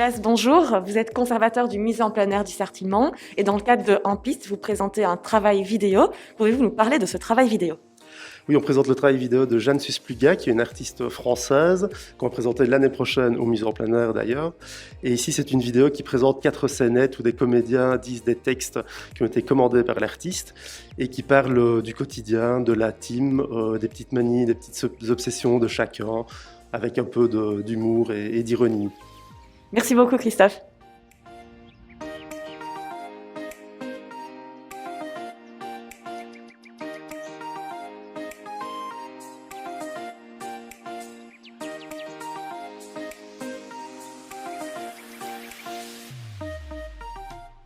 Mathias, bonjour. Vous êtes conservateur du musée en plein air du Sartillement et dans le cadre de En Piste, vous présentez un travail vidéo. Pouvez-vous nous parler de ce travail vidéo ? Oui, on présente le travail vidéo de Jeanne Suspluga, qui est une artiste française, qu'on va présenter l'année prochaine au musée en plein air d'ailleurs. Et ici, c'est une vidéo qui présente 4 scénettes où des comédiens disent des textes qui ont été commandés par l'artiste et qui parlent du quotidien, de la team, des petites manies, des petites obsessions de chacun, avec un peu d'humour et d'ironie. Merci beaucoup, Christophe.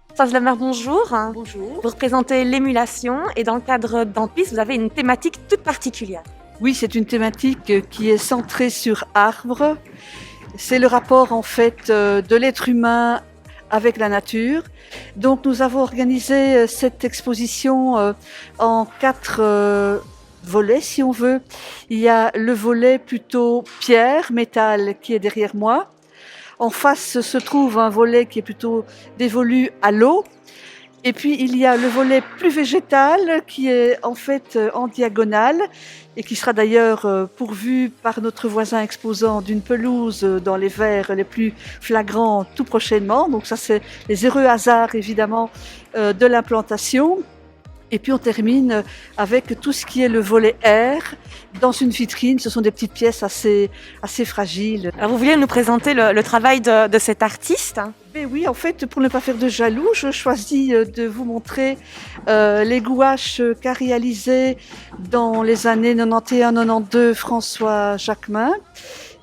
Françoise Lemaire, bonjour. Bonjour. Vous représentez l'émulation et dans le cadre d'En Piste, vous avez une thématique toute particulière. Oui, c'est une thématique qui est centrée sur arbre. C'est le rapport en fait de l'être humain avec la nature. Donc nous avons organisé cette exposition en 4 volets si on veut. Il y a le volet plutôt pierre, métal qui est derrière moi. En face se trouve un volet qui est plutôt dévolu à l'eau. Et puis il y a le volet plus végétal qui est en fait en diagonale et qui sera d'ailleurs pourvu par notre voisin exposant d'une pelouse dans les verres les plus flagrants tout prochainement. Donc ça c'est les heureux hasards évidemment de l'implantation. Et puis on termine avec tout ce qui est le volet air dans une vitrine. Ce sont des petites pièces assez fragiles. Alors vous vouliez nous présenter le travail de cet artiste ? Mais oui, en fait, pour ne pas faire de jaloux, je choisis de vous montrer les gouaches qu'a réalisées dans les années 91-92 François Jacquemin.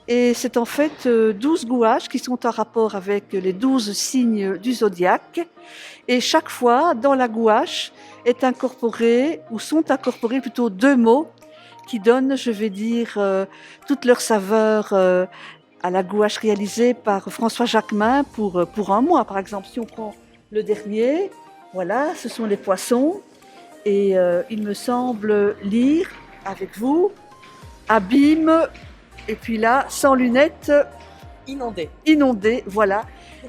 Et c'est en fait 12 gouaches qui sont en rapport avec les 12 signes du zodiaque. Et chaque fois, dans la gouache, est incorporé, ou sont incorporés plutôt 2 mots qui donnent, je vais dire, toute leur saveur à la gouache réalisée par François Jacquemin pour un mois. Par exemple, si on prend le dernier, voilà, ce sont les poissons. Et il me semble lire avec vous, abîme, et puis là, sans lunettes, inondé, voilà.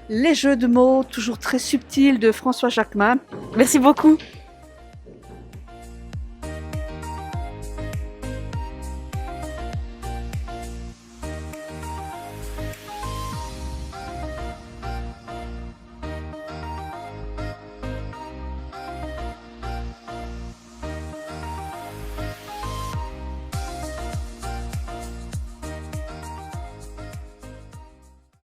Les jeux de mots toujours très subtils de François Jacquemin. Merci beaucoup.